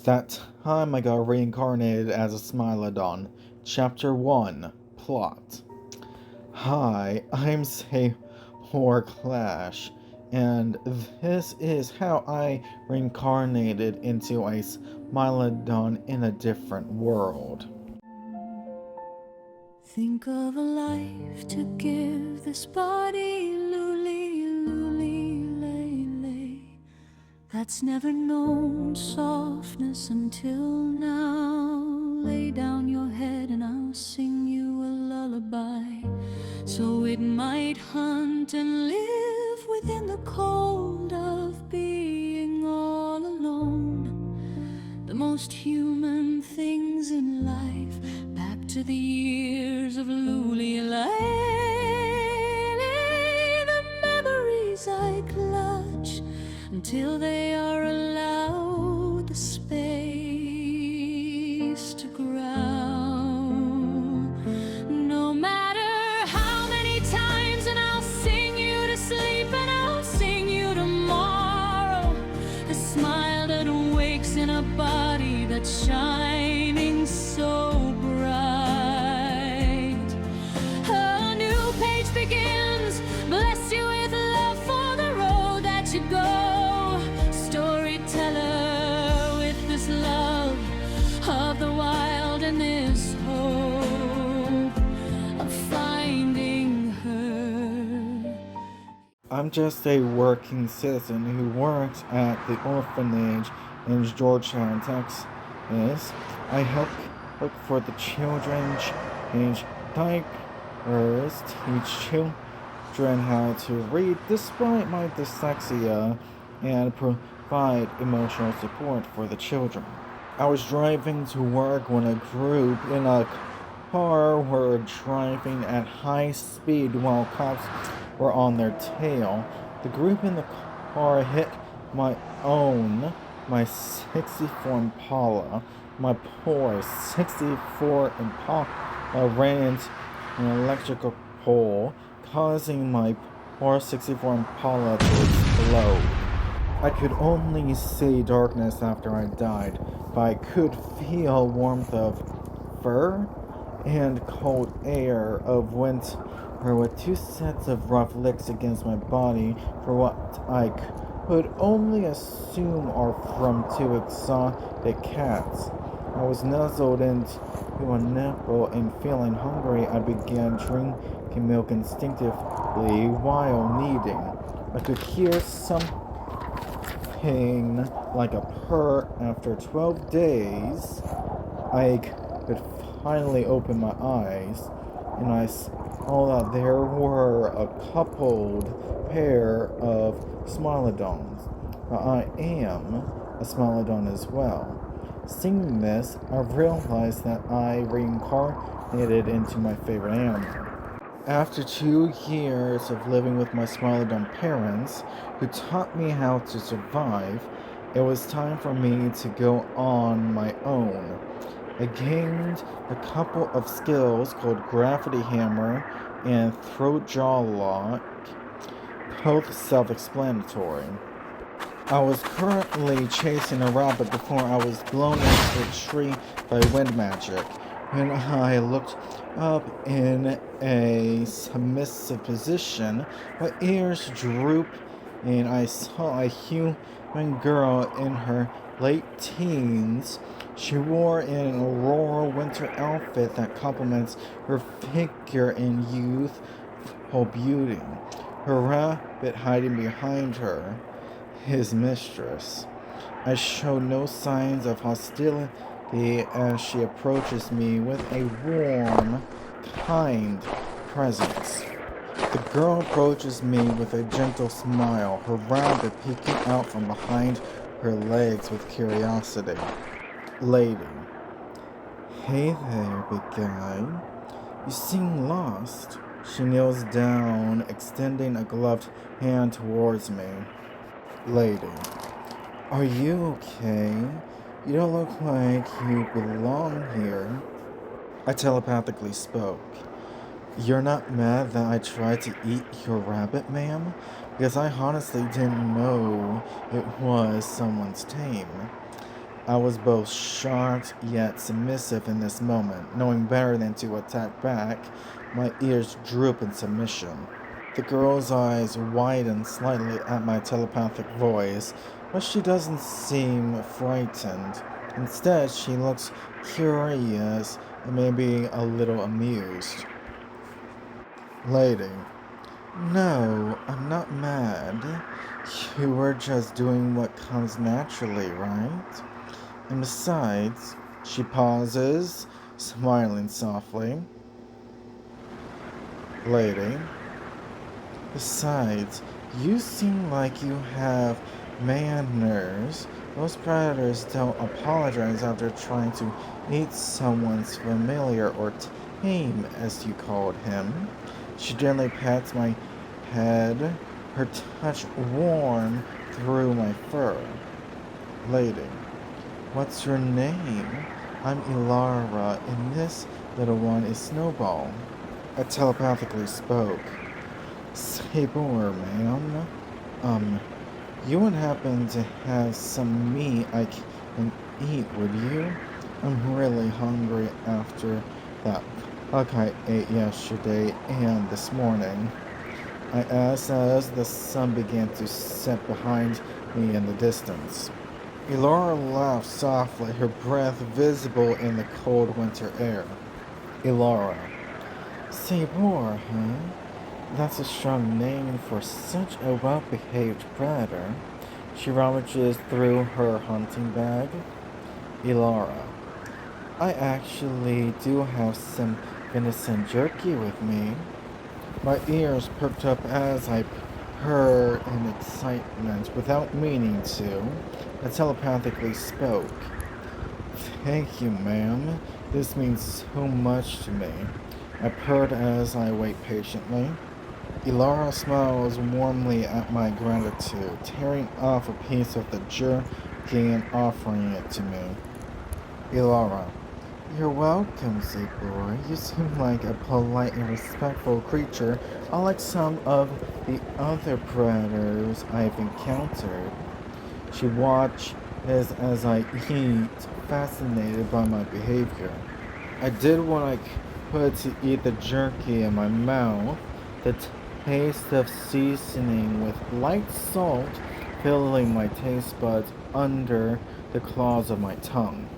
That time I got reincarnated as a Smilodon. Chapter 1 Plot. Hi, I'm Sailor Clash, and this is how I reincarnated into a Smilodon in a different world. Think of a life to give this body, lay, that's never known softness until now. Lay down your head and I'll sing you a lullaby, so it might hunt and live within the cold of being all alone. The most human things in life, back to the years of Lulilay, the memories I clutch until they are allowed the space to grow. No matter how many times, and I'll sing you to sleep, and I'll sing you tomorrow. A smile that awakes in a body that's shining so bright. A new page begins. Bless you with love for the road that you go. Storyteller with this love of the wild and this hope of finding her. I'm just a working citizen who works at the orphanage in Georgetown, Texas. I help look for the children, change diapers, teach children how to read despite my dyslexia, and provide emotional support for the children. I was driving to work when a group in a car were driving at high speed while cops were on their tail. The group in the car hit my 64 Impala. My poor 64 Impala ran into an electrical pole, causing my poor 64 Impala to explode. I could only see darkness after I died, but I could feel warmth of fur and cold air of winter with two sets of rough licks against my body for what I could only assume are from two exotic cats. I was nuzzled into a nipple, and feeling hungry, I began drinking milk instinctively while kneading. I could hear something like a purr. After 12 days, I could finally open my eyes, and I saw that there were a coupled pair of Smilodons. I am a Smilodon as well. Seeing this, I realized that I reincarnated into my favorite animal. After 2 years of living with my Smilodon parents, who taught me how to survive, it was time for me to go on my own. I gained a couple of skills called Gravity Hammer and Throat Jaw Lock, both self-explanatory. I was currently chasing a rabbit before I was blown into a tree by wind magic. When I looked up in a submissive position, my ears drooped, and I saw a human girl in her late teens. She wore an aurora winter outfit that complements her figure and youthful beauty. Her rabbit hiding behind her, his mistress. I show no signs of hostility as she approaches me with a warm, kind presence. The girl approaches me with a gentle smile, her rabbit peeking out from behind her legs with curiosity. Lady. Hey there, big guy. You seem lost. She kneels down, extending a gloved hand towards me. Lady. Are you okay? You don't look like you belong here. I telepathically spoke. You're not mad that I tried to eat your rabbit, ma'am? Because I honestly didn't know it was someone's tame. I was both shocked yet submissive in this moment. Knowing better than to attack back, my ears droop in submission. The girl's eyes widen slightly at my telepathic voice, but she doesn't seem frightened. Instead, she looks curious and maybe a little amused. Lady, no, I'm not mad. You were just doing what comes naturally, right? And besides, she pauses, smiling softly. Lady, besides, you seem like you have manners. Most predators don't apologize after trying to eat someone's familiar or tame, as you called him. She gently pats my head, her touch warm through my fur. Lady, what's your name? I'm Ilara, and this little one is Snowball. I telepathically spoke. Sabor, ma'am. Um, you wouldn't happen to have some meat I can eat, would you? I'm really hungry after that bug I ate yesterday and this morning. I asked as the sun began to set behind me in the distance. Elora laughed softly, her breath visible in the cold winter air. Elora. Sabor, huh? That's a strong name for such a well-behaved predator. She rummages through her hunting bag. Elora. I actually do have some venison jerky with me. My ears perked up as I purred in excitement without meaning to. I telepathically spoke. Thank you, ma'am. This means so much to me. I purred as I wait patiently. Ilara smiles warmly at my gratitude, tearing off a piece of the jerky and offering it to me. Ilara. You're welcome, sweet boy. You seem like a polite and respectful creature, unlike some of the other predators I've encountered. She watches as I eat, fascinated by my behavior. I did what I could to eat the jerky in my mouth, the taste of seasoning with light salt filling my taste buds under the claws of my tongue.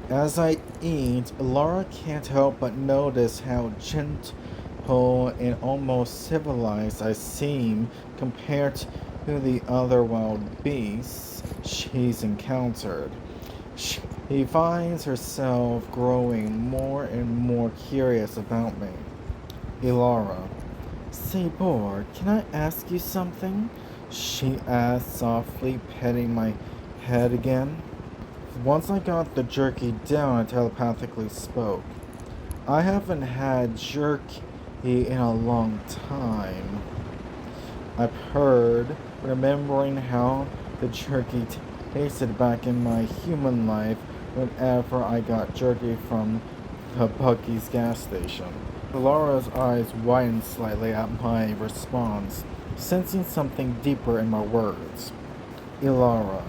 As I eat, Laura can't help but notice how gentle and almost civilized I seem compared to the other wild beasts she's encountered. She finds herself growing more and more curious about me. Ilara. Sabor, can I ask you something? She asked softly, petting my head again. Once I got the jerky down, I telepathically spoke. I haven't had jerky in a long time. I purred, remembering how the jerky tasted back in my human life whenever I got jerky from the Bucky's gas station. Laura's eyes widened slightly at my response, sensing something deeper in my words. Ilara,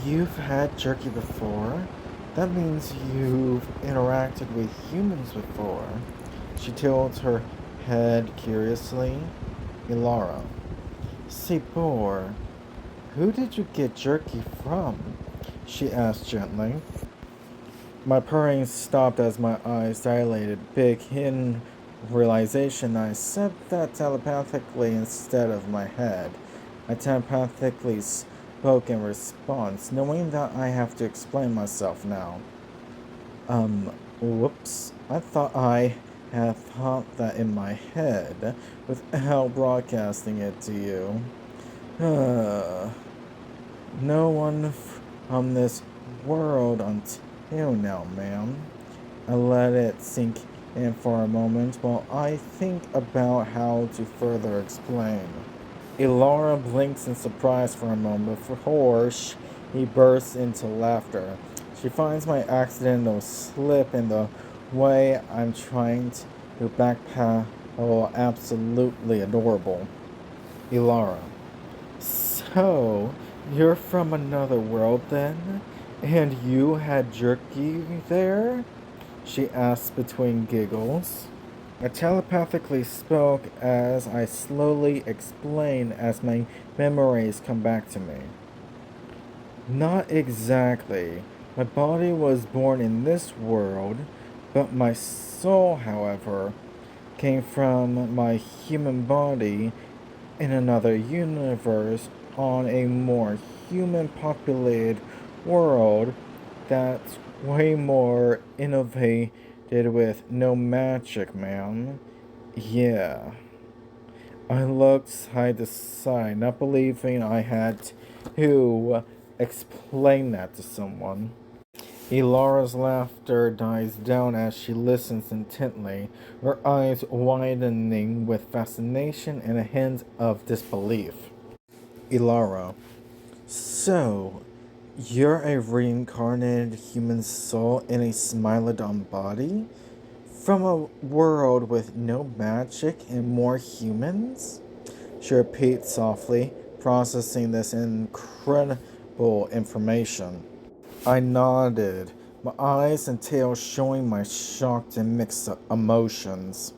you've had jerky before? That means you've interacted with humans before. She tilts her head curiously. Ilara. Sabor, who did you get jerky from? She asked gently. My purring stopped as my eyes dilated, big hidden realization I said that telepathically instead of my head. I telepathically spoke in response, knowing that I have to explain myself now. Whoops. I thought I had thought that in my head without broadcasting it to you. No one from this world until now, ma'am. I let it sink in for a moment while I think about how to further explain. Ilara blinks in surprise for a moment before he bursts into laughter. She finds my accidental slip in the way I'm trying to backpedal absolutely adorable. Ilara. So, you're from another world then? And you had jerky there? She asked between giggles. I telepathically spoke as I slowly explained as my memories come back to me. Not exactly. My body was born in this world, but my soul, however, came from my human body in another universe on a more human populated world that's way more innovated with no magic, ma'am. Yeah. I looked side to side, not believing I had to explain that to someone. Elara's laughter dies down as she listens intently, her eyes widening with fascination and a hint of disbelief. Elara, so, you're a reincarnated human soul in a Smilodon body? From a world with no magic and more humans? She repeats softly, processing this incredible information. I nodded, my eyes and tail showing my shocked and mixed emotions.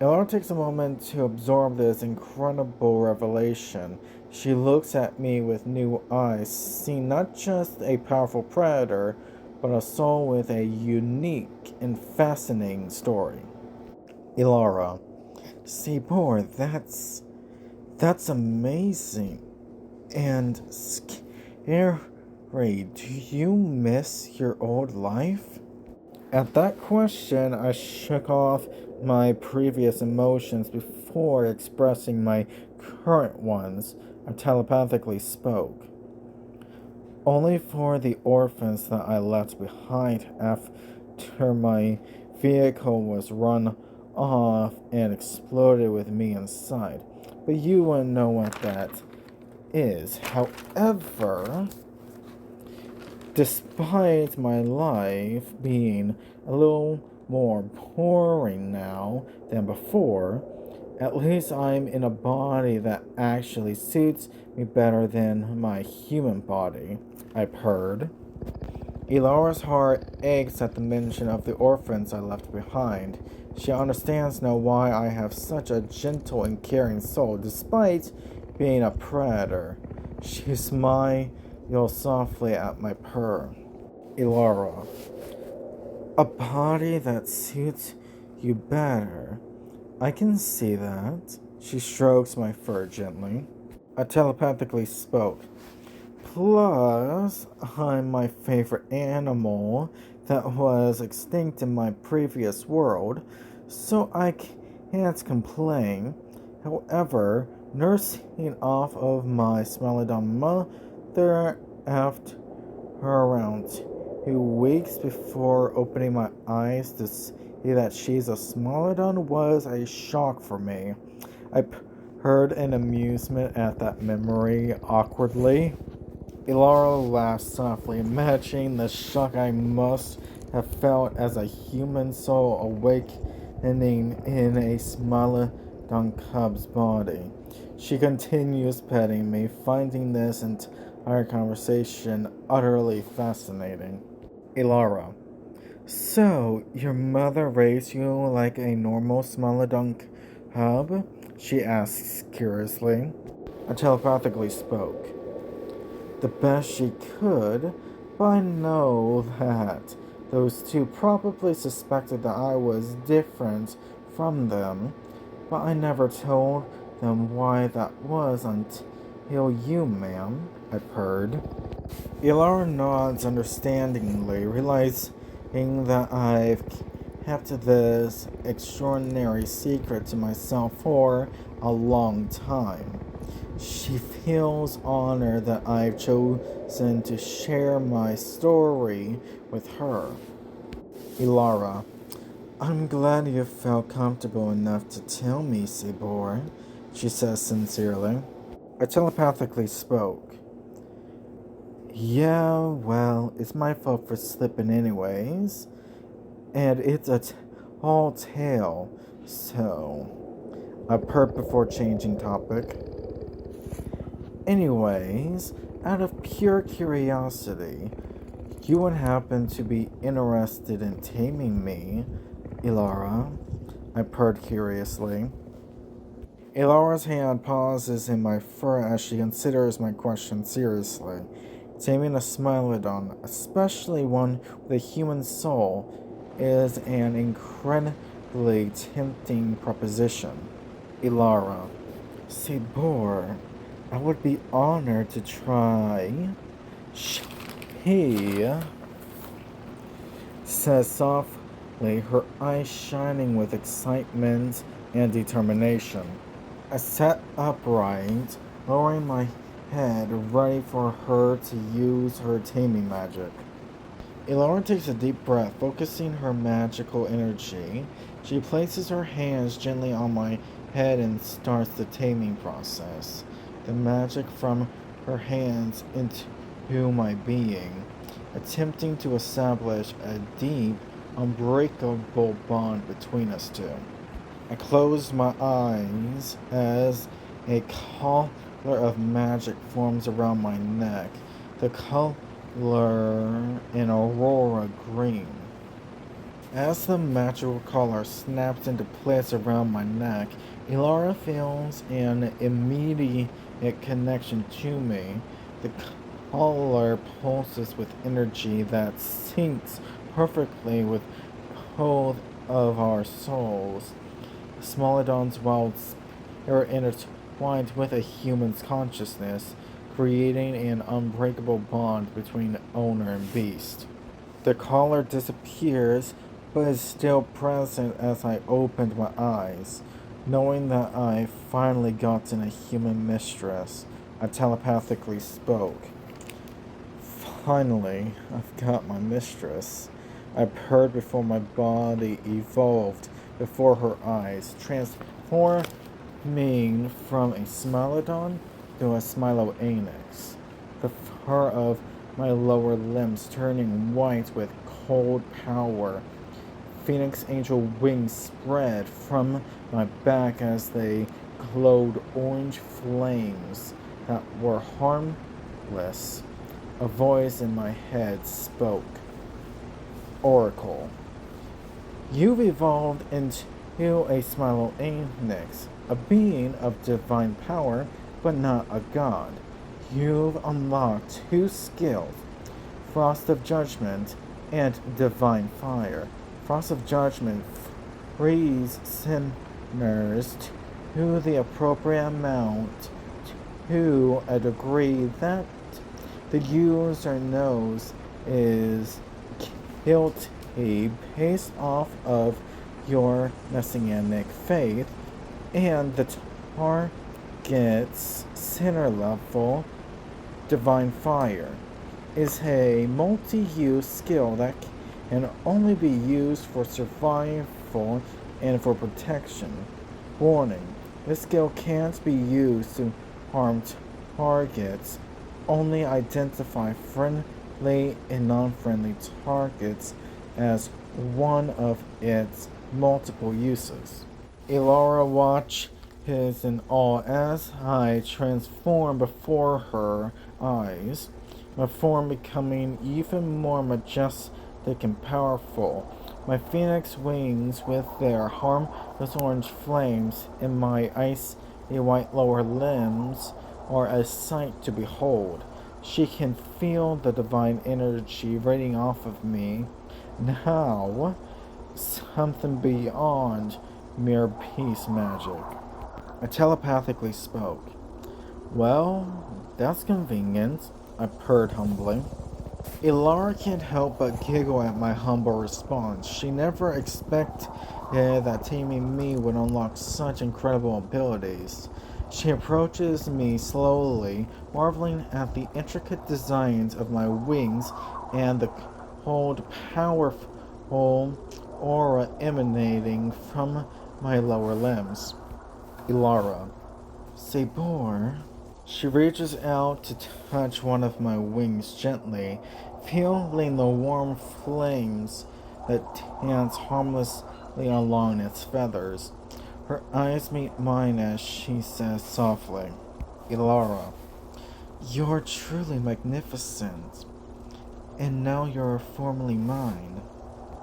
Eleanor takes a moment to absorb this incredible revelation. She looks at me with new eyes, seeing not just a powerful predator, but a soul with a unique and fascinating story. Ilara, Seymour, that's amazing and scary. Do you miss your old life? At that question, I shook off my previous emotions before expressing my current ones. I telepathically spoke. Only for the orphans that I left behind after my vehicle was run off and exploded with me inside. But you wouldn't know what that is. However, despite my life being a little more boring now than before, at least I'm in a body that actually suits me better than my human body, I've heard. Elara's heart aches at the mention of the orphans I left behind. She understands now why I have such a gentle and caring soul despite being a predator. She smiles softly at my purr. Elara, a body that suits you better. I can see that. She strokes my fur gently. I telepathically spoke. Plus, I'm my favorite animal that was extinct in my previous world, so I can't complain. However, nursing off of my Smilodon mother after around 2 weeks before opening my eyes to see that she's a Smilodon was a shock for me. I heard an amusement at that memory awkwardly. Ilara laughed softly, matching the shock I must have felt as a human soul awakening in a Smilodon cub's body. She continues petting me, finding this entire conversation utterly fascinating. Ilara, so your mother raised you like a normal Smilodon cub? She asks curiously. I telepathically spoke. The best she could, but I know that those two probably suspected that I was different from them, but I never told them why that was until you, ma'am, I purred. Ilar nods understandingly, realizing that I've kept this extraordinary secret to myself for a long time. She feels honored that I've chosen to share my story with her. Ilara, I'm glad you felt comfortable enough to tell me, Sibor, she says sincerely. I telepathically spoke. Yeah, well, it's my fault for slipping anyways. And it's a tall tale, so I purred before changing topic. Anyways, out of pure curiosity, You would happen to be interested in taming me, Ilara? I purred curiously. Ilara's hand pauses in my fur as she considers my question seriously. Taming a Smilodon, especially one with a human soul, is an incredibly tempting proposition. Ilara. Sabor, I would be honored to try. He says softly, her eyes shining with excitement and determination. I sat upright, lowering my head, ready for her to use her taming magic. Ilara takes a deep breath, focusing her magical energy. She places her hands gently on my head and starts the taming process. The magic from her hands into my being, attempting to establish a deep, unbreakable bond between us two. I closed my eyes as a collar of magic forms around my neck. The color in aurora green. As the magical collar snaps into place around my neck, Ilara feels an immediate connection to me. The collar pulses with energy that syncs perfectly with both of our souls. Smilodon's wild spirit intertwined with a human's consciousness, creating an unbreakable bond between owner and beast. The collar disappears, but is still present as I opened my eyes. Knowing that I finally gotten a human mistress, I telepathically spoke. Finally, I've got my mistress. I purred before my body evolved before her eyes, transforming from a Smilodon to a Smiloanix. The fur of my lower limbs turning white with cold power. Phoenix angel wings spread from my back as they glowed orange flames that were harmless. A voice in my head spoke. Oracle. You've evolved into a Smiloanix, a being of divine power, but not a god. You've unlocked two skills, Frost of Judgment and Divine Fire. Frost of Judgment frees sinners to the appropriate amount to a degree that the user knows is guilty based off of your messianic faith, and the target's sinner level. Divine Fire is a multi-use skill that can only be used for survival and for protection. Warning: this skill can't be used to harm targets. Only identify friendly and non-friendly targets as one of its multiple uses. Ilara watches in awe as I transform before her eyes, my form becoming even more majestic and powerful. My phoenix wings with their harmless orange flames and my icy white lower limbs are a sight to behold. She can feel the divine energy radiating off of me. Now, something beyond mere peace magic. I telepathically spoke. Well, that's convenient, I purred humbly. Ilara can't help but giggle at my humble response. She never expected that taming me would unlock such incredible abilities. She approaches me slowly, marveling at the intricate designs of my wings and the cold, powerful aura emanating from my lower limbs. Ilara. Sabor. She reaches out to touch one of my wings gently, feeling the warm flames that dance harmlessly along its feathers. Her eyes meet mine as she says softly, Ilara, you're truly magnificent. and now you're formally mine.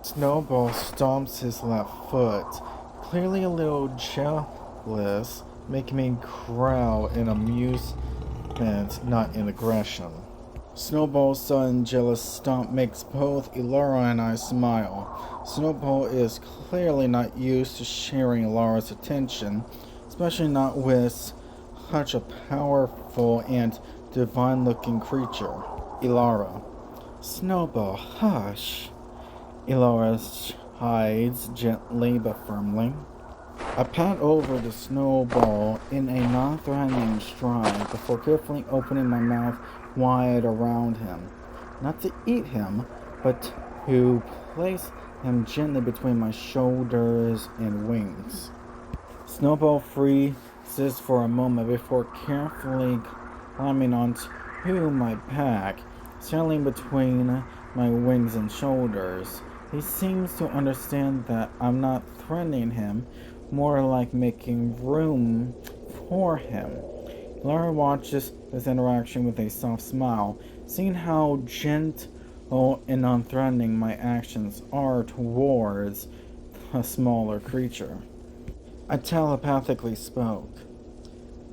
Snowball stomps his left foot, clearly a little jealous, making me growl in amusement, not in aggression. Snowball's sudden jealous stomp makes both Elara and I smile. Snowball is clearly not used to sharing Elara's attention, especially not with such a powerful and divine-looking creature. Elara. Snowball, hush. Elara hides gently but firmly. I pat over the Snowball in a non-threatening stride before carefully opening my mouth wide around him. Not to eat him, but to place him gently between my shoulders and wings. Snowball freezes for a moment before carefully climbing onto my back, settling between my wings and shoulders. He seems to understand that I'm not threatening him, more like making room for him. Lara watches this interaction with a soft smile, seeing how gentle and unthreatening my actions are towards a smaller creature. I telepathically spoke.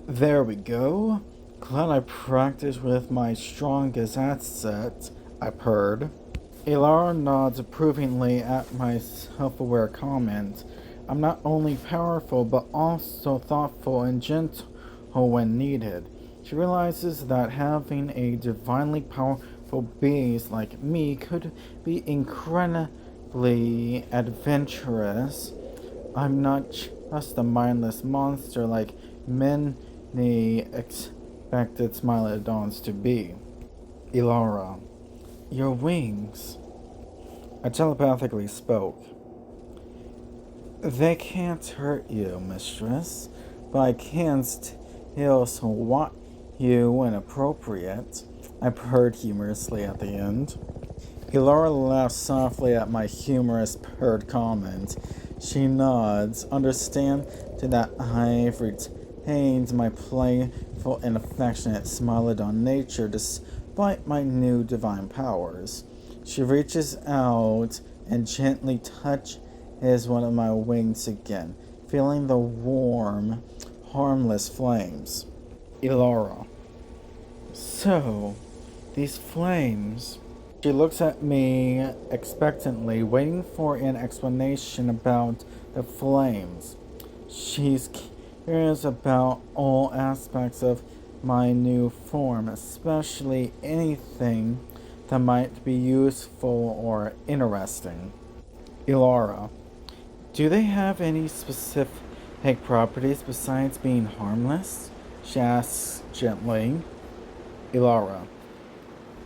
There we go. Glad I practiced with my strongest asset, I purred. Elara nods approvingly at my self-aware comment. I'm not only powerful, but also thoughtful and gentle when needed. She realizes that having a divinely powerful beast like me could be incredibly adventurous. I'm not just a mindless monster like many expected Smilodons to be. Elara. Your wings. I telepathically spoke. They can't hurt you, mistress, but I can still swat you when appropriate. I purred humorously at the end. Elara laughs softly at my humorous purred comment. She nods, understanding that I've retained my playful and affectionate Smilodon nature despite my new divine powers. She reaches out and gently touches one of my wings again, feeling the warm, harmless flames. Elara. So, these flames. She looks at me expectantly, waiting for an explanation about the flames. She's curious about all aspects of my new form, especially anything that might be useful or interesting. Elara. Do they have any specific properties besides being harmless? She asks gently. Elara.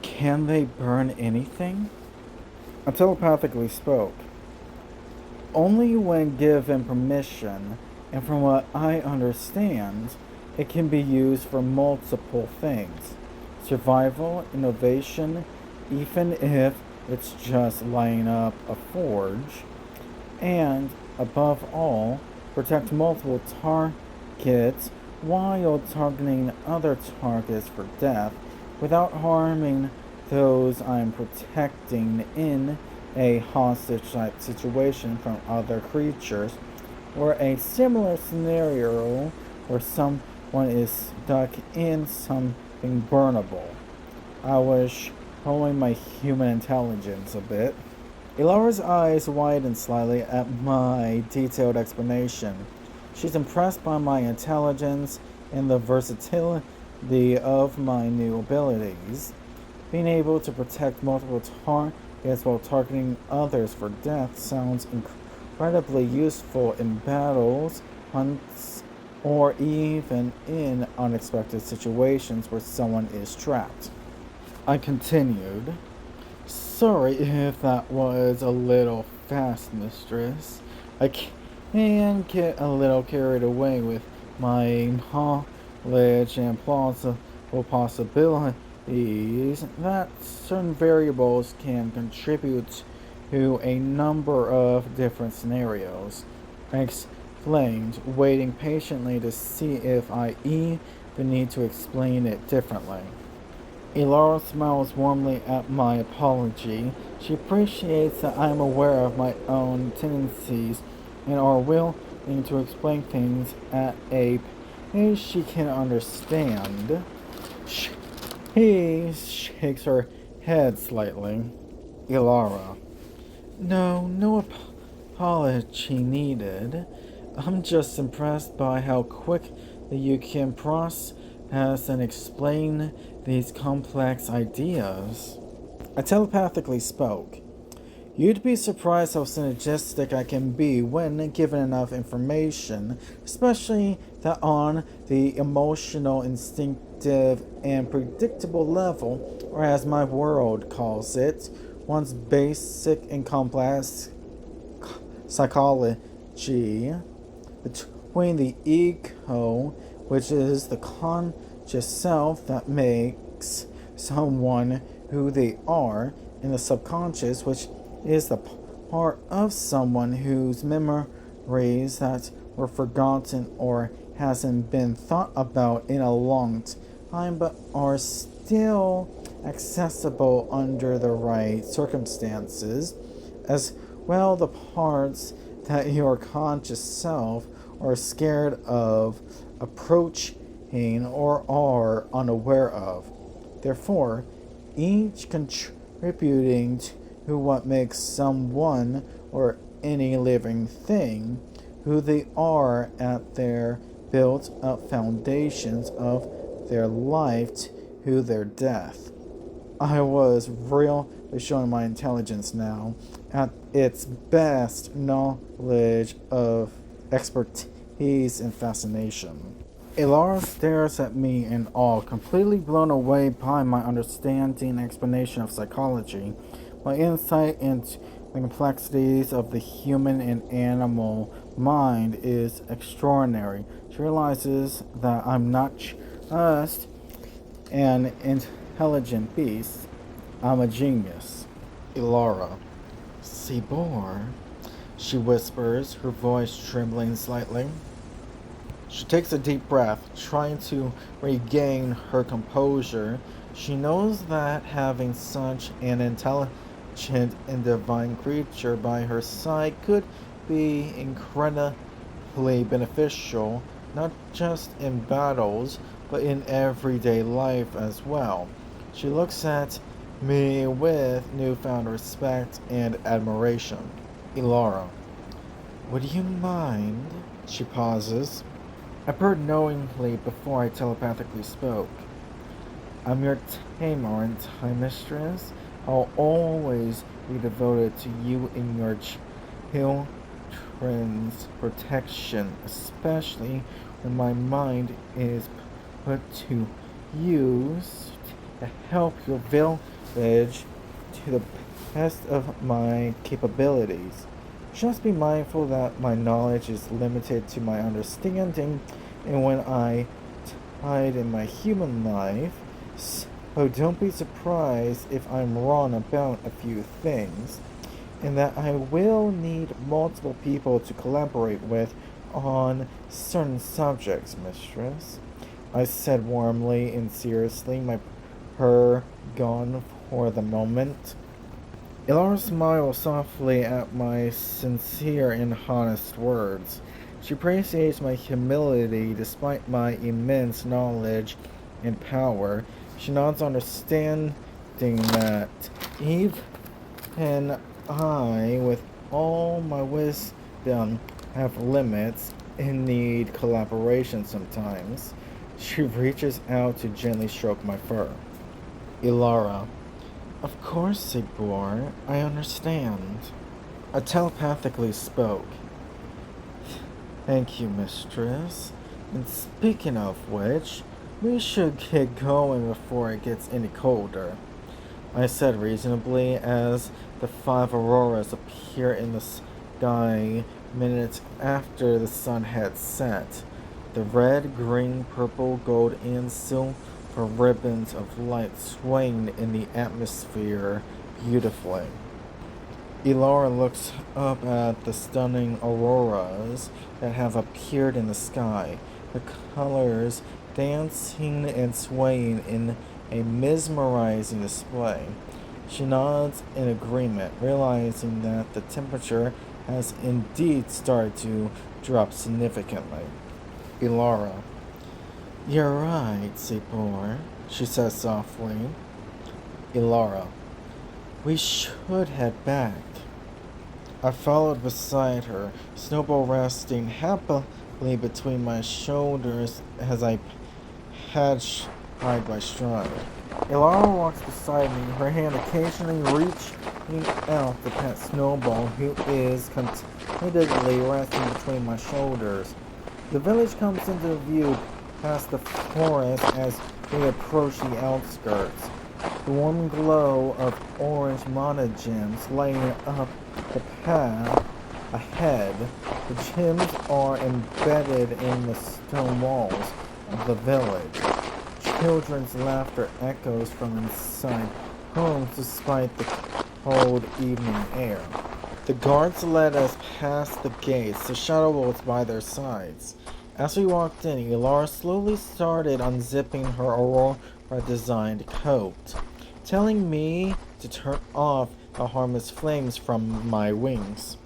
Can they burn anything? I telepathically spoke. Only when given permission, and from what I understand, it can be used for multiple things. Survival, innovation, even if it's just lighting up a forge, and, above all, protect multiple targets while targeting other targets for death without harming those I'm protecting in a hostage-type situation from other creatures, or a similar scenario where someone is stuck in something burnable. I was showing my human intelligence a bit. Elara's eyes widen slightly at my detailed explanation. She's impressed by my intelligence and the versatility of my new abilities. Being able to protect multiple targets while targeting others for death sounds incredibly useful in battles, hunts, or even in unexpected situations where someone is trapped. I continued. Sorry if that was a little fast, mistress. I can get a little carried away with my knowledge and plausible possibilities that certain variables can contribute to a number of different scenarios. I explained, waiting patiently to see if I even need to explain it differently. Elara smiles warmly at my apology. She appreciates that I am aware of my own tendencies and are willing to explain things at a pace she can understand. He shakes her head slightly. Elara. No apology needed. I'm just impressed by how quick you can process and explain these complex ideas. I telepathically spoke. You'd be surprised how synergistic I can be when given enough information, especially that on the emotional, instinctive, and predictable level, or as my world calls it, one's basic and complex psychology between the ego, which is the conscious self that makes someone who they are, and the subconscious, which is the part of someone whose memories that were forgotten or hasn't been thought about in a long time but are still accessible under the right circumstances, as well the parts that your conscious self are scared of approaching or are unaware of. Therefore, each contributing to what makes someone or any living thing who they are at their built up foundations of their life to their death. I was really showing my intelligence now at its best knowledge of expertise and fascination. Elara stares at me in awe, completely blown away by my understanding and explanation of psychology. My insight into the complexities of the human and animal mind is extraordinary. She realizes that I'm not just an intelligent beast, I'm a genius. Elara. Sibor, she whispers, her voice trembling slightly. She takes a deep breath, trying to regain her composure. She knows that having such an intelligent and divine creature by her side could be incredibly beneficial, not just in battles, but in everyday life as well. She looks at me with newfound respect and admiration. Elara, would you mind? She pauses. I purred knowingly before I telepathically spoke. I'm your tamer and time mistress. I'll always be devoted to you and your children's protection, especially when my mind is put to use to help your village to the best of my capabilities. Just be mindful that my knowledge is limited to my understanding and when I tied in my human life, so don't be surprised if I'm wrong about a few things, and that I will need multiple people to collaborate with on certain subjects, mistress. I said warmly and seriously, my purr gone for the moment. Elara smiled softly at my sincere and honest words. She appreciates my humility despite my immense knowledge and power. She nods understanding that even I, with all my wisdom, have limits and need collaboration sometimes. She reaches out to gently stroke my fur. Elara. Of course, Sigbor, I understand. I telepathically spoke. Thank you, mistress. And speaking of which, we should get going before it gets any colder, I said reasonably as the 5 auroras appear in the sky minutes after the sun had set. The red, green, purple, gold, and silver ribbons of light swaying in the atmosphere beautifully. Elara looks up at the stunning auroras that have appeared in the sky, the colors dancing and swaying in a mesmerizing display. She nods in agreement, realizing that the temperature has indeed started to drop significantly. Ilara. You're right, Sipor, she says softly. Ilara. We should head back. I followed beside her, Snowball resting happily between my shoulders as I pad stride by stride. Ilara walks beside me, her hand occasionally reaching out to pet Snowball, who is contentedly resting between my shoulders. The village comes into view past the forest as we approach the outskirts. The warm glow of orange mana gems lighting up the path ahead. The gems are embedded in the stone walls of the village. Children's laughter echoes from inside homes despite the cold evening air. The guards led us past the gates, the shadow wolves by their sides. As we walked in, Ilara slowly started unzipping her Aurora-designed coat, telling me to turn off the harmless flames from my wings.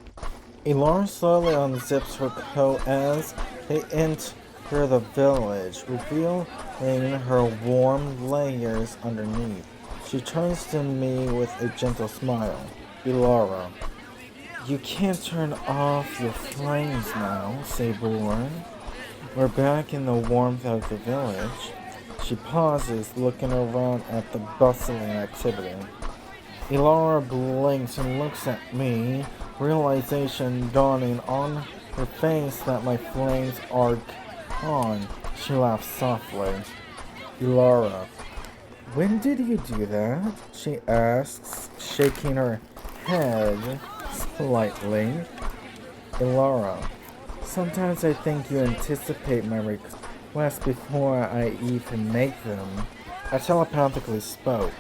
Ilara slowly unzips her coat as they enter the village, revealing her warm layers underneath. She turns to me with a gentle smile. Ilara, you can't turn off your flames now, Sabor. We're back in the warmth of the village. She pauses, looking around at the bustling activity. Ilara blinks and looks at me, realization dawning on her face that my flames are gone. She laughs softly. Ilara, when did you do that? She asks, shaking her head slightly. Ilara, sometimes I think you anticipate my requests before I even make them. I telepathically spoke.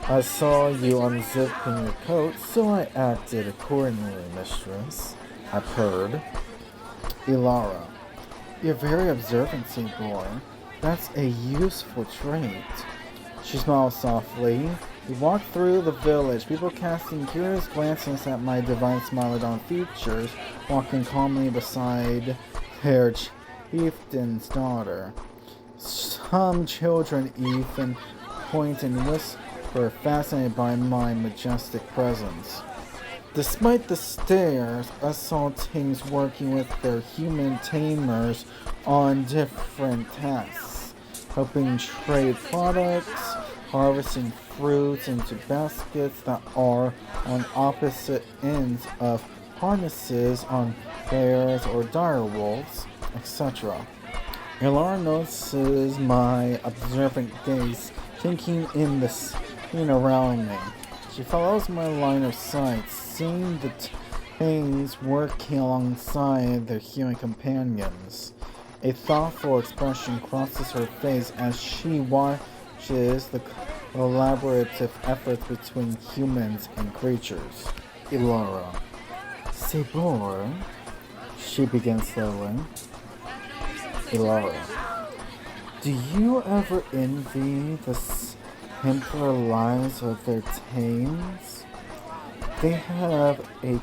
I saw you unzipping your coat, so I acted accordingly, mistress. I purred. Ilara, you're very observant, boy. That's a useful trait. She smiles softly. We walk through the village, people casting curious glances at my divine Smilodon features, walking calmly beside their chieftain's daughter. Some children even point and whisper, fascinated by my majestic presence. Despite the stares, I saw teams working with their human tamers on different tasks, helping trade products, harvesting fruits into baskets that are on opposite ends of harnesses on bears or dire wolves, etc. Ilara notices my observant gaze, thinking in the scene around me. She follows my line of sight, seeing the things working alongside their human companions. A thoughtful expression crosses her face as she watches the collaborative efforts between humans and creatures. Ilara. Sabor, she begins slowly. Ilara, do you ever envy the simpler lives of their tames? They have a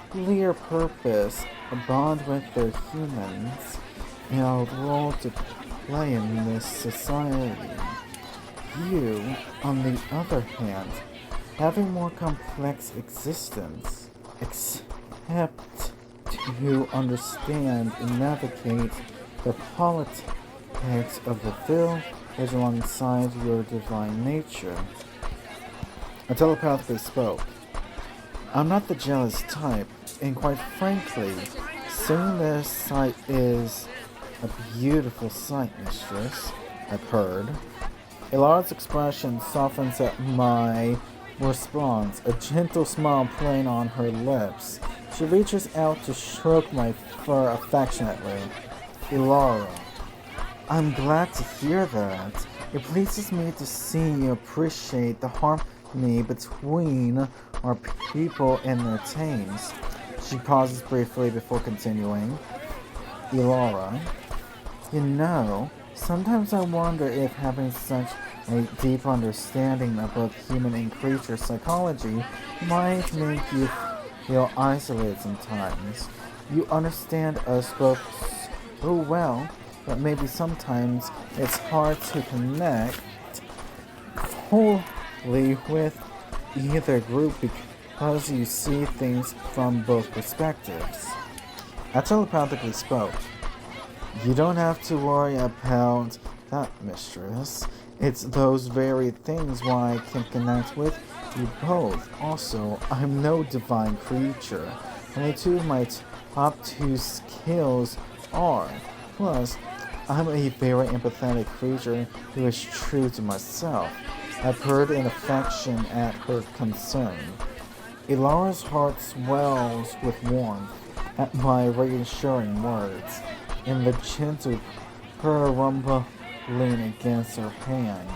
clear purpose, a bond with their humans, and a role to play in this society. You, on the other hand, have a more complex existence, except to understand and navigate the politics of the village alongside your divine nature. I telepathically spoke. I'm not the jealous type, and quite frankly, seeing this sight is a beautiful sight, mistress, I purred. Ilara's expression softens at my response, a gentle smile playing on her lips. She reaches out to stroke my fur affectionately. Ilara, I'm glad to hear that. It pleases me to see you appreciate the harmony between our people and their tames. She pauses briefly before continuing. Ilara, you know, Sometimes I wonder if having such a deep understanding of both human and creature psychology might make you feel isolated sometimes. You understand us both so well, but maybe sometimes it's hard to connect wholly with either group because you see things from both perspectives. I telepathically spoke. You don't have to worry about that, mistress. It's those very things why I can connect with you both. Also, I'm no divine creature. Only two of my top two skills are. Plus, I'm a very empathetic creature who is true to myself. I purred in affection at her concern. Ilara's heart swells with warmth at my reassuring words, and the gentle purr rumbling against her hand.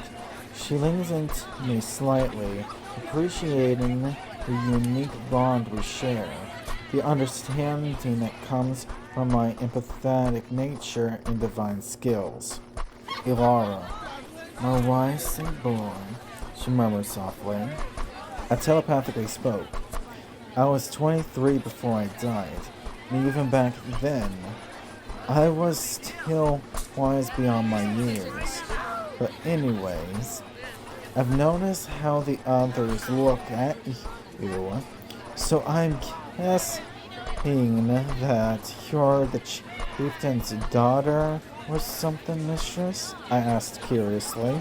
She leans into me slightly, appreciating the unique bond we share, the understanding that comes from my empathetic nature and divine skills. Ilara, my wise boy, she murmured softly. I telepathically spoke. I was 23 before I died, and even back then, I was still wise beyond my years. But anyways, I've noticed how the others look at you, so I'm guessing that you're the chieftain's daughter or something, mistress? I asked curiously.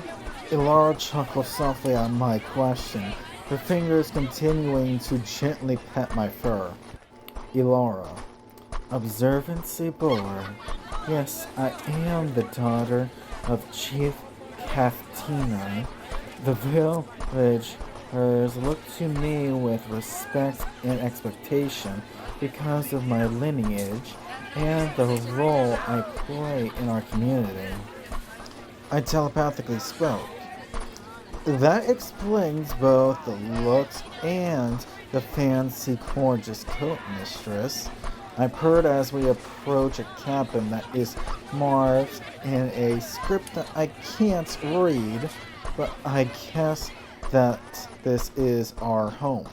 Ilara chuckled softly at my question, her fingers continuing to gently pet my fur. Ilara, observancy boy. Yes, I am the daughter of Chief Kaftina. The villagers look to me with respect and expectation because of my lineage and the role I play in our community. I telepathically spoke. That explains both the looks and the fancy, gorgeous coat, mistress. I purred as we approach a cabin that is marked in a script that I can't read, but I guess that this is our home.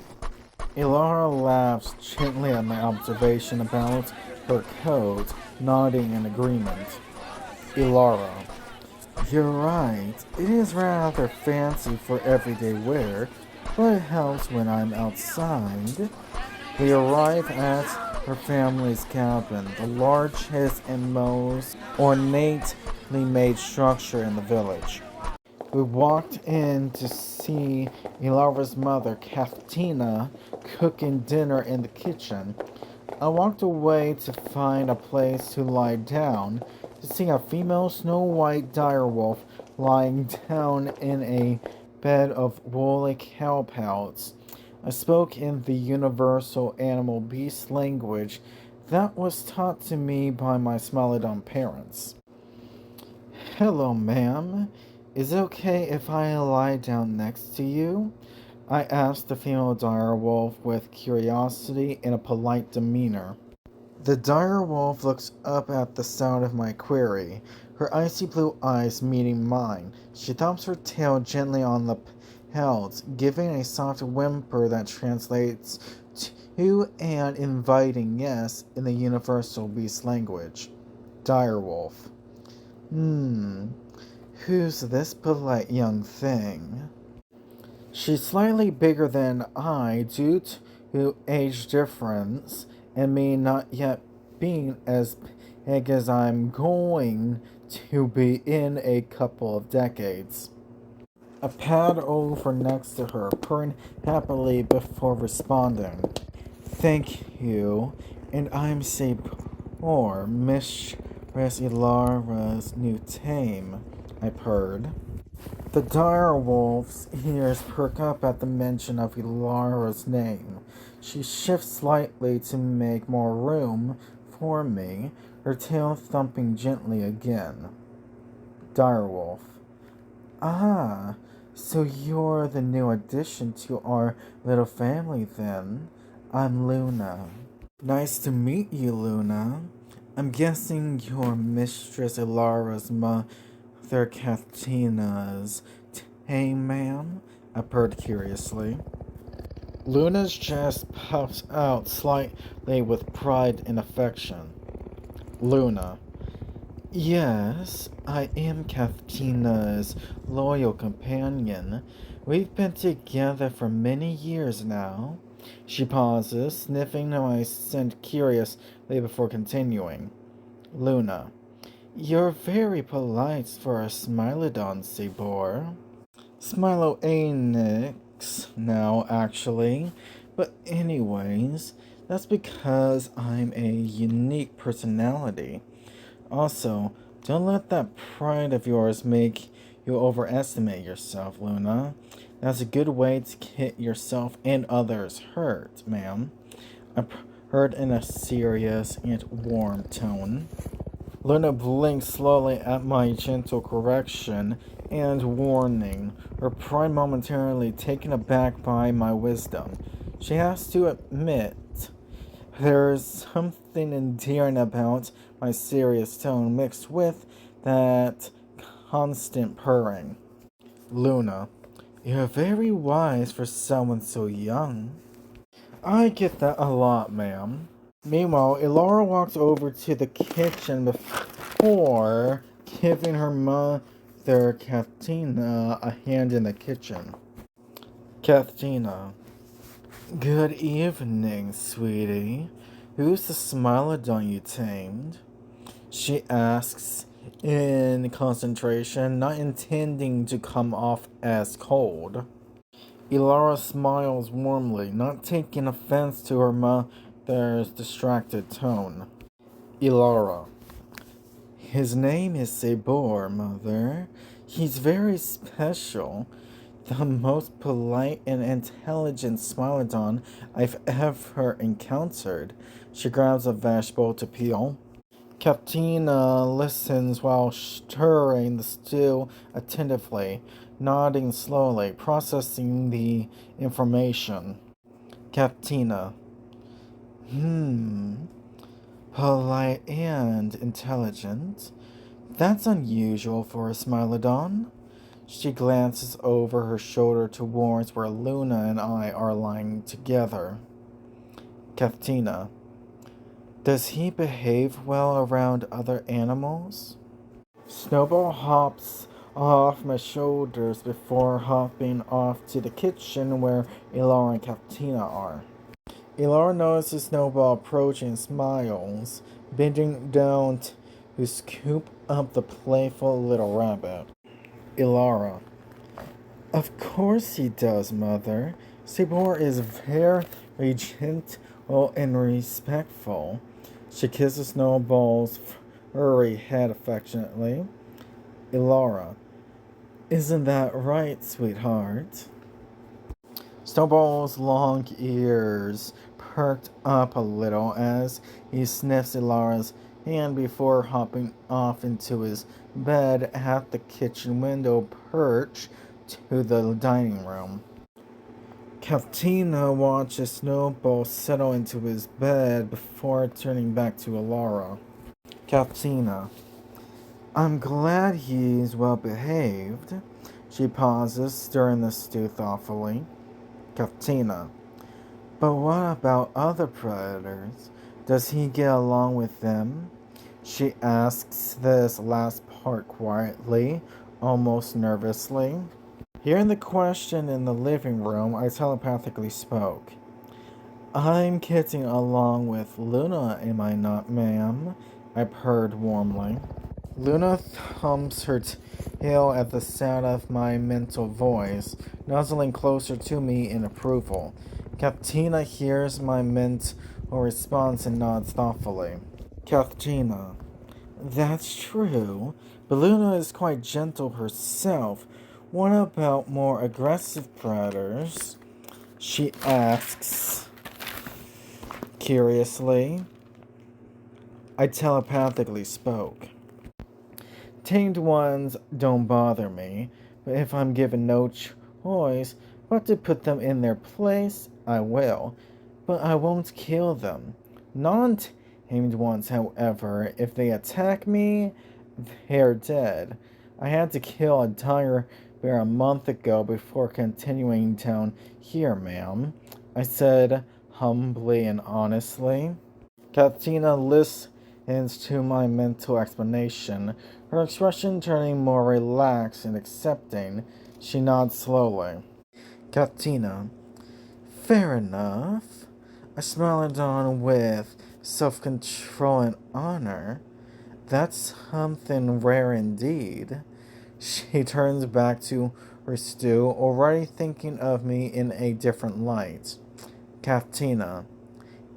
Ilara laughs gently at my observation about her coat, nodding in agreement. Ilara, you're right. It is rather fancy for everyday wear, but it helps when I'm outside. We arrive at her family's cabin, the largest and most ornately made structure in the village. We walked in to see Ilara's mother, Kaftina, cooking dinner in the kitchen. I walked away to find a place to lie down to see a female Snow White direwolf lying down in a bed of woolly cow pelts. I spoke in the universal animal beast language that was taught to me by my Smilodon parents. Hello, ma'am. Is it okay if I lie down next to you? I asked the female direwolf with curiosity and a polite demeanor. The direwolf looks up at the sound of my query, her icy blue eyes meeting mine. She thumps her tail gently on the pelt, giving a soft whimper that translates to an inviting yes in the universal beast language. Direwolf. Who's this polite young thing? She's slightly bigger than I due to age difference and me not yet being as big as I'm going to be in a couple of decades. I pad over next to her, purring happily before responding. Thank you, and I'm Sabor, Mistress Ilara's new tame, I purred. The direwolf's ears perk up at the mention of Ilara's name. She shifts slightly to make more room for me, her tail thumping gently again. Direwolf. Ah, so you're the new addition to our little family then. I'm Luna. Nice to meet you, Luna. I'm guessing you're Mistress Ilara's they're Kathina's tame, ma'am? I purred curiously. Luna's chest puffs out slightly with pride and affection. Luna. Yes, I am Kathina's loyal companion. We've been together for many years now. She pauses, sniffing my scent curiously before continuing. Luna. You're very polite for a Smilodon, Sabor. Smilo-anix now, actually. But anyways, that's because I'm a unique personality. Also, don't let that pride of yours make you overestimate yourself, Luna. That's a good way to get yourself and others hurt, ma'am. I heard in a serious and warm tone. Luna blinked slowly at my gentle correction and warning, her pride momentarily taken aback by my wisdom. She has to admit, there's something endearing about my serious tone mixed with that constant purring. Luna, you're very wise for someone so young. I get that a lot, ma'am. Meanwhile, Elora walks over to the kitchen before giving her mother, Kathina, a hand in the kitchen. Kathina. Good evening, sweetie. Who's the Smilodon you tamed? She asks in concentration, not intending to come off as cold. Elara smiles warmly, not taking offense to her mother's distracted tone. Elara. His name is Sabor, Mother. He's very special. The most polite and intelligent Smilodon I've ever encountered. She grabs a vegetable to peel. Katina listens while stirring the stew attentively, nodding slowly, processing the information. Katina. Polite and intelligent. That's unusual for a Smilodon. She glances over her shoulder towards where Luna and I are lying together. Katina. Does he behave well around other animals? Snowball hops off my shoulders before hopping off to the kitchen where Elara and Katina are. Elara notices Snowball approaching and smiles, bending down to scoop up the playful little rabbit. Elara. Of course he does, Mother. Sabor is very gentle and respectful. She kisses Snowball's furry head affectionately. Elara. Isn't that right, sweetheart? Snowball's long ears perked up a little as he sniffs Elara's hand before hopping off into his bed at the kitchen window perch to the dining room. Katina watches Snowball settle into his bed before turning back to Elara. Katina. I'm glad he's well behaved. She pauses, stirring the stew thoughtfully. Katina. But what about other predators? Does he get along with them? She asks this last part quietly, almost nervously. Hearing the question in the living room, I telepathically spoke. I'm getting along with Luna, am I not, ma'am? I purred warmly. Luna thumps her tail at the sound of my mental voice, nuzzling closer to me in approval. Katina hears my mental response and nods thoughtfully. Katina. That's true, but Luna is quite gentle herself. What about more aggressive predators? She asks curiously. I telepathically spoke. Tamed ones don't bother me, but if I'm given no choice but to put them in their place, I will. But I won't kill them. Non-tamed ones, however, if they attack me, they're dead. I had to kill a tiger bear a month ago before continuing down here, ma'am, I said humbly and honestly. Katina listens to my mental explanation, her expression turning more relaxed and accepting. She nods slowly. Katina, fair enough. I Smilodon with self-control and honor. That's something rare indeed. She turns back to her stew, already thinking of me in a different light. Katina,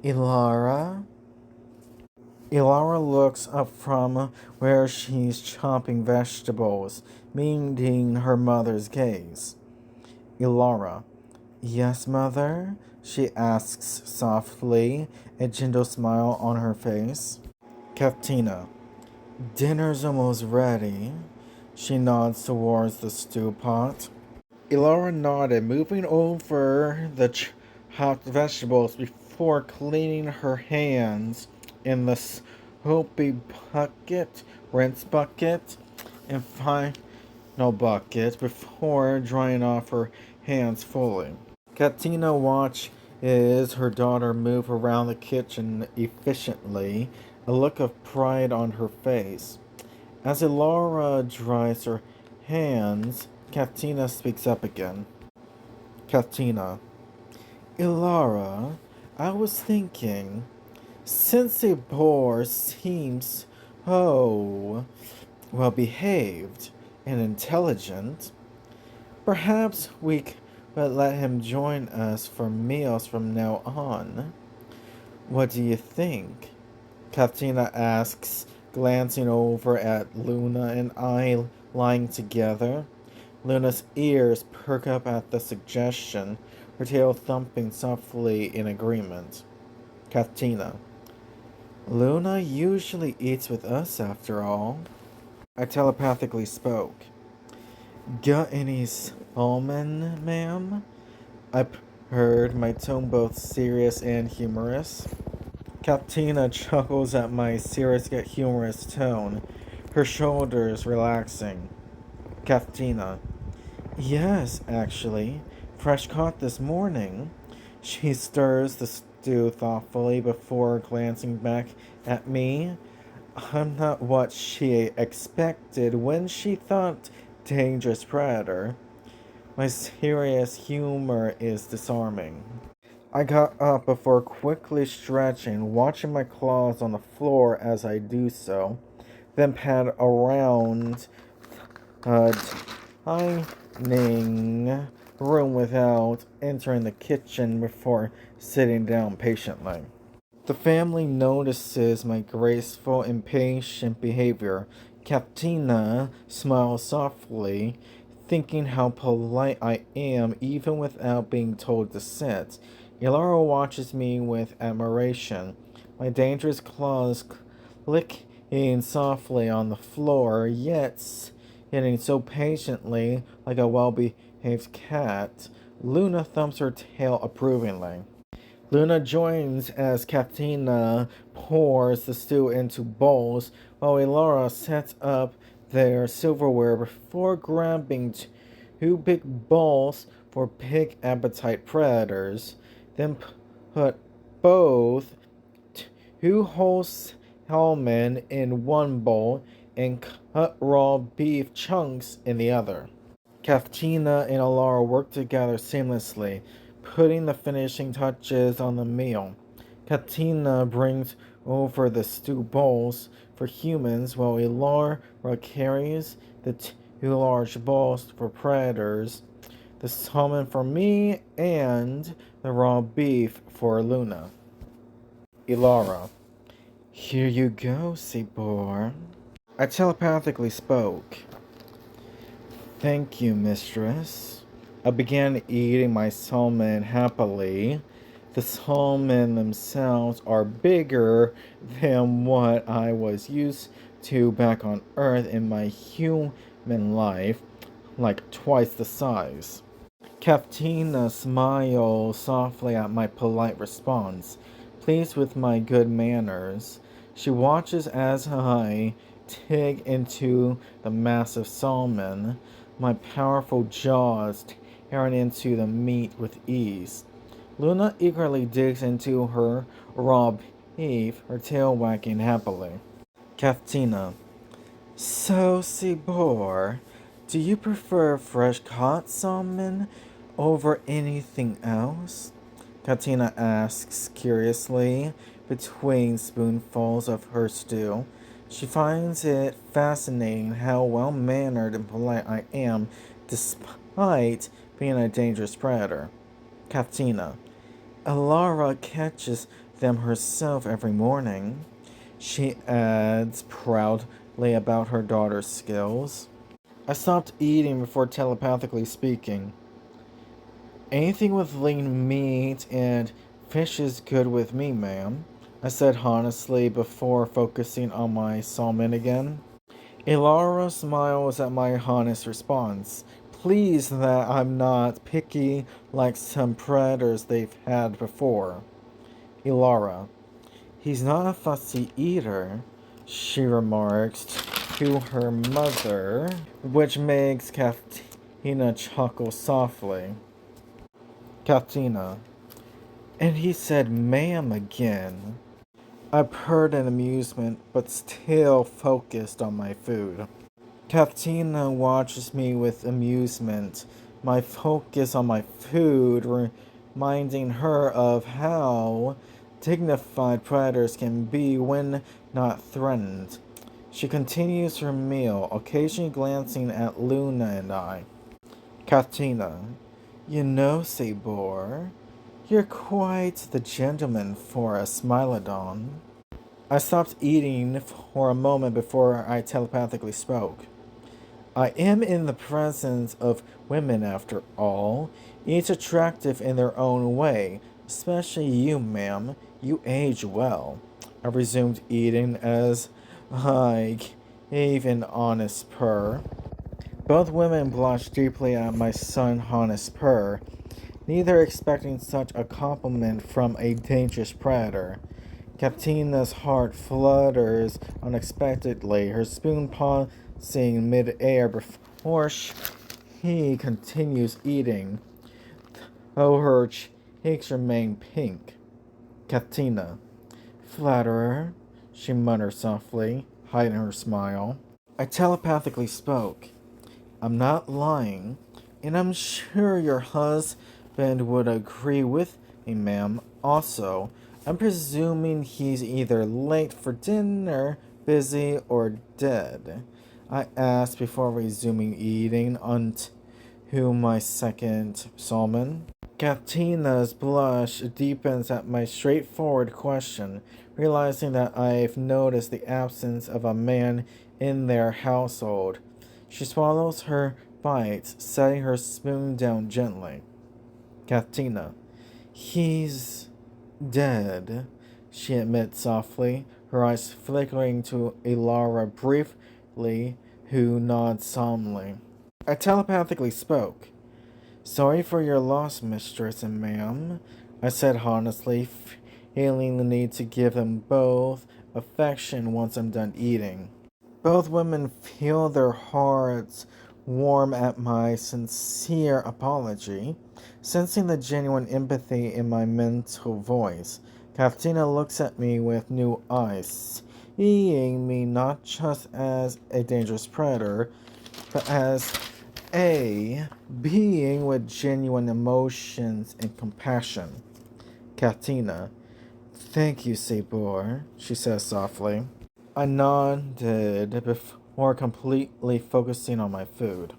Ilara? Ilara looks up from where she's chopping vegetables, meeting her mother's gaze. Ilara, yes, mother? She asks softly, a gentle smile on her face. Katina, dinner's almost ready. She nods towards the stew pot. Ilara nodded, moving over the chopped vegetables before cleaning her hands in the soapy bucket, rinse bucket, and final bucket before drying off her hands fully. Katina watches her daughter move around the kitchen efficiently, a look of pride on her face. As Ilara dries her hands, Katina speaks up again. Katina, Ilara, I was thinking, since a boar seems so well behaved and intelligent, perhaps we could let him join us for meals from now on. What do you think? Katina asks, glancing over at Luna and I lying together. Luna's ears perk up at the suggestion, her tail thumping softly in agreement. Katina, Luna usually eats with us after all. I telepathically spoke. Got any salmon, ma'am? I heard, my tone both serious and humorous. Katina chuckles at my serious yet humorous tone, her shoulders relaxing. Katina, yes, actually. Fresh caught this morning. She stirs the stew thoughtfully before glancing back at me. I'm not what she expected when she thought dangerous predator. My serious humor is disarming. I got up before quickly stretching, watching my claws on the floor as I do so, then pat around a dining room without entering the kitchen before sitting down patiently. The family notices my graceful, impatient behavior. Katina smiles softly, thinking how polite I am even without being told to sit. Ilara watches me with admiration, my dangerous claws clicking softly on the floor, yet sitting so patiently like a well-behaved cat. Luna thumps her tail approvingly. Luna joins as Katina pours the stew into bowls, while Ilara sets up their silverware before grabbing two big bowls for big appetite predators, then put both two whole salmon in one bowl and cut raw beef chunks in the other. Katina and Alara work together seamlessly, putting the finishing touches on the meal. Katina brings over the stew bowls for humans, while Alara carries the two large bowls for predators, the salmon for me, and the raw beef for Luna. Ilara, here you go, Seaboar. I telepathically spoke. Thank you, mistress. I began eating my salmon happily. The salmon themselves are bigger than what I was used to back on Earth in my human life, like twice the size. Katina smiled softly at my polite response, pleased with my good manners. She watches as I dig into the massive salmon, my powerful jaws tearing into the meat with ease. Luna eagerly digs into her raw beef, her tail wagging happily. Katina. So, Sibor, do you prefer fresh caught salmon over anything else? Katina asks curiously between spoonfuls of her stew. She finds it fascinating how well mannered and polite I am despite being a dangerous predator. Katina. Alara catches them herself every morning. She adds proudly about her daughter's skills. I stopped eating before telepathically speaking. Anything with lean meat and fish is good with me, ma'am, I said honestly before focusing on my salmon again. Ilara smiles at my honest response, pleased that I'm not picky like some predators they've had before. Ilara. He's not a fussy eater, she remarks to her mother, which makes Katina chuckle softly. Katina. And he said ma'am again. I purred in amusement, but still focused on my food. Katina watches me with amusement, my focus on my food, reminding her of how dignified predators can be when not threatened. She continues her meal, occasionally glancing at Luna and I. Katina. You know, Sabor, you're quite the gentleman for a Smilodon. I stopped eating for a moment before I telepathically spoke. I am in the presence of women after all, each attractive in their own way, especially you, ma'am. You age well. I resumed eating as I gave an honest purr. Both women blushed deeply at my son's honest purr, neither expecting such a compliment from a dangerous predator. Katina's heart flutters unexpectedly, her spoon pausing mid-air before she continues eating, though her cheeks remain pink. Katina. Flatterer, she muttered softly, hiding her smile. I telepathically spoke. I'm not lying, and I'm sure your husband would agree with me, ma'am. Also, I'm presuming he's either late for dinner, busy, or dead. I asked before resuming eating onto my second salmon. Katina's blush deepens at my straightforward question, realizing that I've noticed the absence of a man in their household. She swallows her bites, setting her spoon down gently. Katina. He's dead, she admits softly, her eyes flickering to Ilara briefly, who nods solemnly. I telepathically spoke. Sorry for your loss, mistress and ma'am, I said honestly, feeling the need to give them both affection once I'm done eating. Both women feel their hearts warm at my sincere apology, sensing the genuine empathy in my mental voice. Katina looks at me with new eyes, seeing me not just as a dangerous predator, but as a being with genuine emotions and compassion. Katina. Thank you, Sabor, she says softly. I nodded before completely focusing on my food.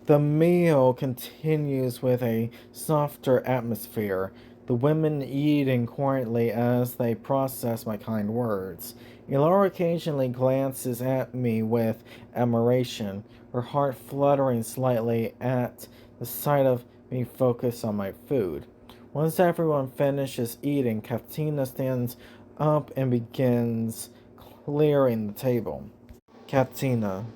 The meal continues with a softer atmosphere, the women eating quietly as they process my kind words. Ilara occasionally glances at me with admiration, her heart fluttering slightly at the sight of me focus on my food. Once everyone finishes eating, Katina stands up and begins clearing the table. Katina.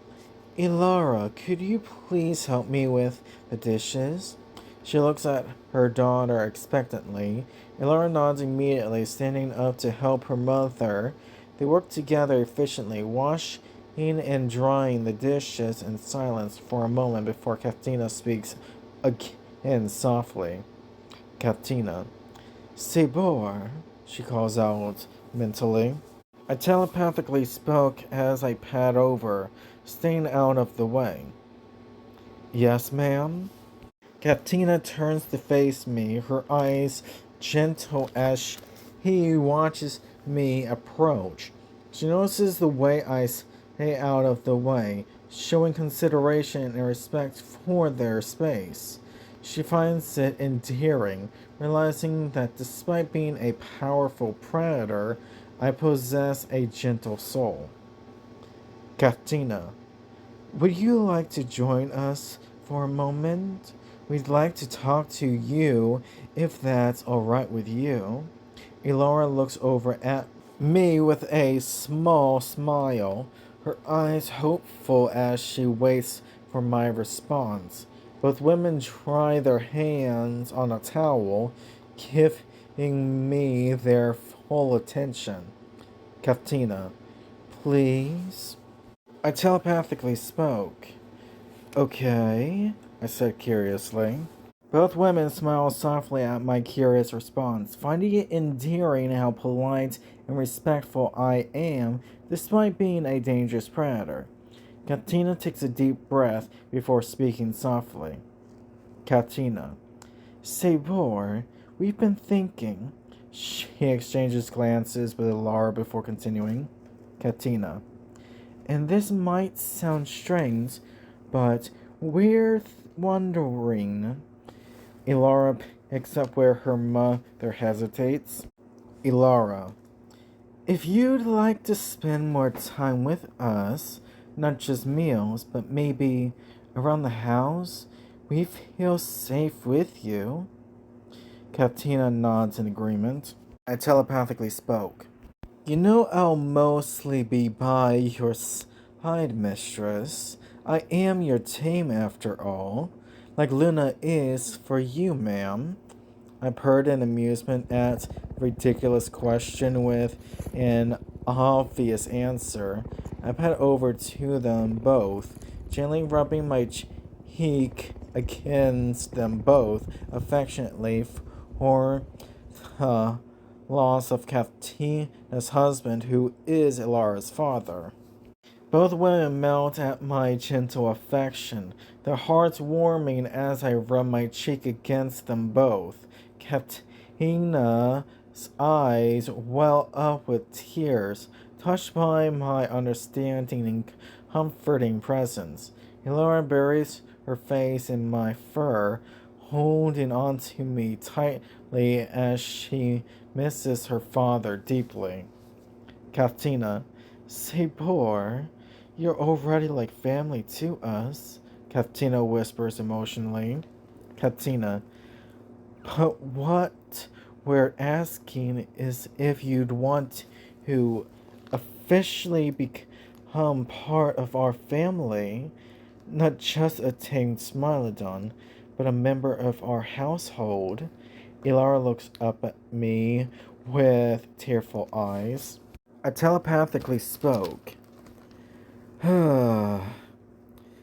Ilara, could you please help me with the dishes? She looks at her daughter expectantly. Ilara nods immediately, standing up to help her mother. They work together efficiently, washing and drying the dishes in silence for a moment before Katina speaks again softly. Katina. Sabor, she calls out mentally. I telepathically spoke as I pad over, staying out of the way. Yes, ma'am? Katina turns to face me, her eyes gentle as he watches me approach. She notices the way I stay out of the way, showing consideration and respect for their space. She finds it endearing, realizing that despite being a powerful predator, I possess a gentle soul. Katina, would you like to join us for a moment? We'd like to talk to you, if that's alright with you. Elora looks over at me with a small smile, her eyes hopeful as she waits for my response. Both women dry their hands on a towel, giving me their full attention. Katina, please? I telepathically spoke. Okay, I said curiously. Both women smiled softly at my curious response, finding it endearing how polite and respectful I am despite being a dangerous predator. Katina takes a deep breath before speaking softly. Katina. Sabor, we've been thinking. She exchanges glances with Alara before continuing. Katina. And this might sound strange, but we're wondering. Ilara picks up where her mother hesitates. Ilara, if you'd like to spend more time with us, not just meals, but maybe around the house, we feel safe with you. Katina nods in agreement. I telepathically spoke. You know I'll mostly be by your side, mistress. I am your tame after all, like Luna is for you, ma'am. I purred in amusement at the ridiculous question with an obvious answer. I pet over to them both, gently rubbing my cheek against them both affectionately for the loss of Katina's husband, who is Ilara's father. Both women melt at my gentle affection, their hearts warming as I rub my cheek against them both. Katina's eyes well up with tears, touched by my understanding and comforting presence. Ilara buries her face in my fur, holding onto me tightly as she misses her father deeply. Katina, Sabor, you're already like family to us, Katina whispers emotionally. Katina, but what we're asking is if you'd want to officially become part of our family, not just a tame Smilodon, but a member of our household. Ilara looks up at me with tearful eyes. I telepathically spoke.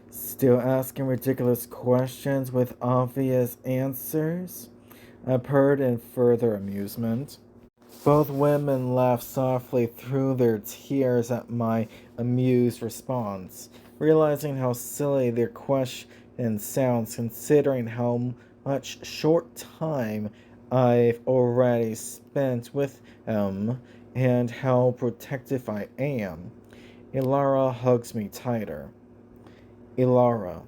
Still asking ridiculous questions with obvious answers? I purred in further amusement. Both women laughed softly through their tears at my amused response, realizing how silly their question sounds considering how much short time I've already spent with them and how protective I am. Ilara hugs me tighter. Ilara,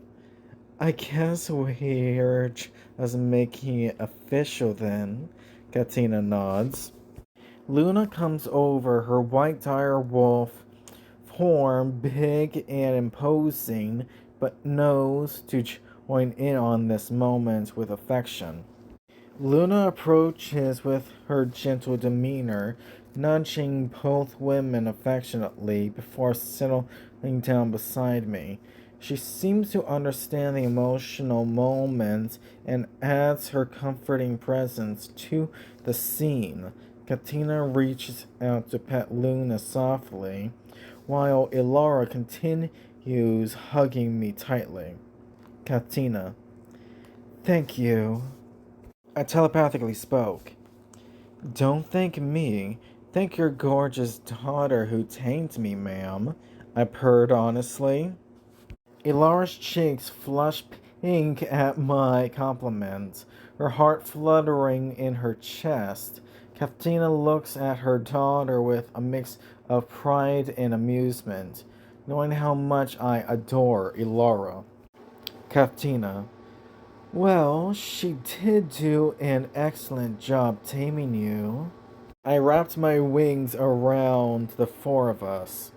I guess we're just making it official then. Katina nods. Luna comes over, her white dire wolf form big and imposing, but knows to join in on this moment with affection. Luna approaches with her gentle demeanor, nudging both women affectionately before settling down beside me. She seems to understand the emotional moment and adds her comforting presence to the scene. Katina reaches out to pet Luna softly, while Ilara continues hugging me tightly. Katina. Thank you. I telepathically spoke. Don't thank me. Thank your gorgeous daughter who tamed me, ma'am. I purred honestly. Ilara's cheeks flushed pink at my compliment, her heart fluttering in her chest. Katina looks at her daughter with a mix of pride and amusement, knowing how much I adore Ilara. Katina. Well, she did do an excellent job taming you. I wrapped my wings around the four of us.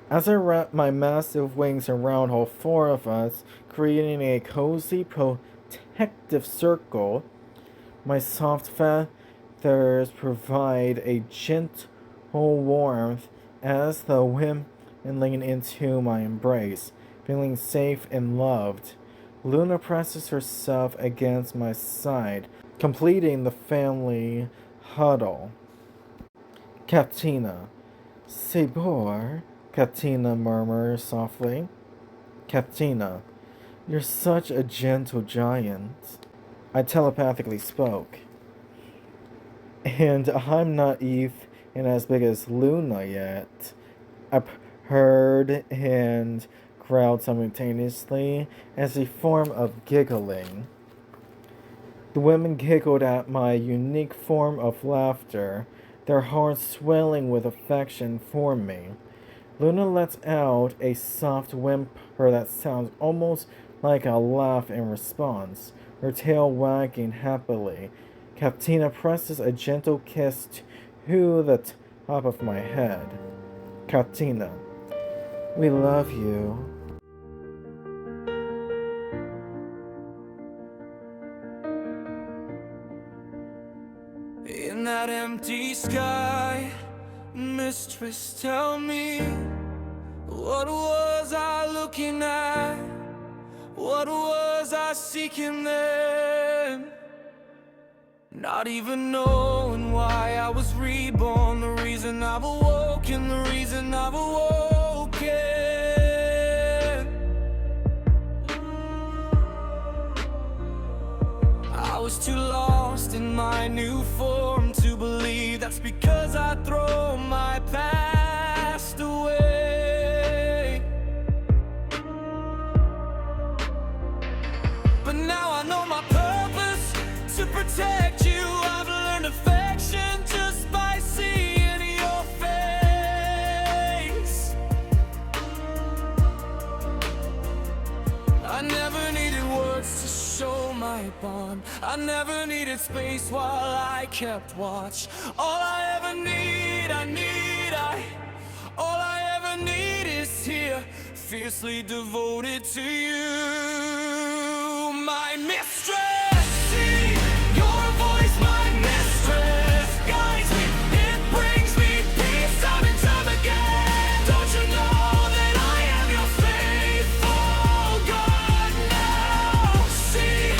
As I wrapped my massive wings around all four of us, creating a cozy, protective circle, my soft feathers provide a gentle warmth as the women lean into my embrace, feeling safe and loved. Luna presses herself against my side, completing the family huddle. Katina. Sabor, Katina murmurs softly. Katina. You're such a gentle giant. I telepathically spoke. And I'm not even as big as Luna yet. I purred and growled simultaneously as a form of giggling. The women giggled at my unique form of laughter, their hearts swelling with affection for me. Luna lets out a soft whimper that sounds almost like a laugh in response, her tail wagging happily. Katina presses a gentle kiss to the top of my head. Katina. We love you. In that empty sky, mistress, tell me, what was I looking at? What was I seeking then? Not even knowing why I was reborn, the reason I've awoken, the reason I've awoken. I was too lost in my new form to believe that's because I throw my past away. But now I know my purpose, to protect you. I've learned affection just by seeing your face. I never needed words to show my bond. I never needed space while I kept watch. All I ever need, all I ever need is here, fiercely devoted to you, my mistress. See your voice, my mistress, guides me, it brings me peace time and time again. Don't you know that I am your faithful God now? See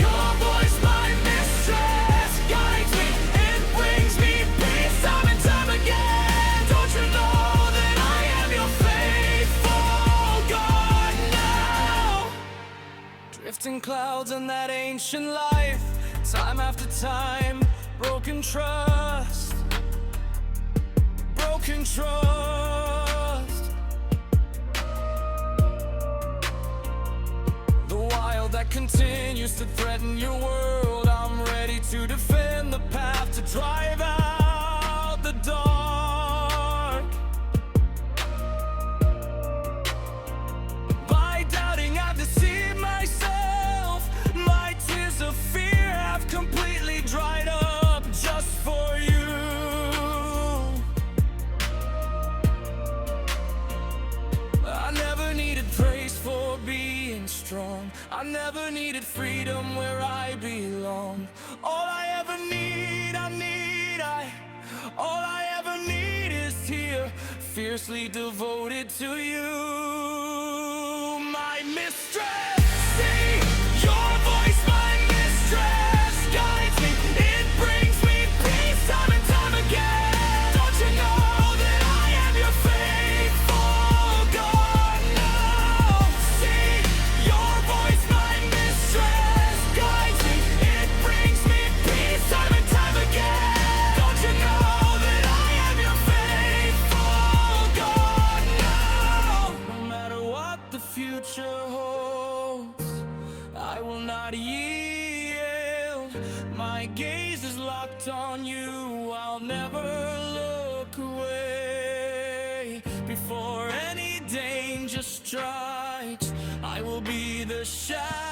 your voice, my mistress, guides me, it brings me peace time and time again. Don't you know that I am your faithful God now? Drifting clouds in that ancient life, time after time, broken trust, broken trust. The wild that continues to threaten your world, I'm ready to defend the path, to drive out the dark. By doubting I've deceived myself, my tears of fear have completely dried up just for you. I never needed praise for being strong. I never needed freedom where I belong. All I ever need, all I ever need is here, fiercely devoted to you, my mistress. See your voice, my mistress, guides me, it brings me peace time and time again. Don't you know that I am your faith? gaze is locked on you, I'll never look away. Before any danger strikes, I will be the shadow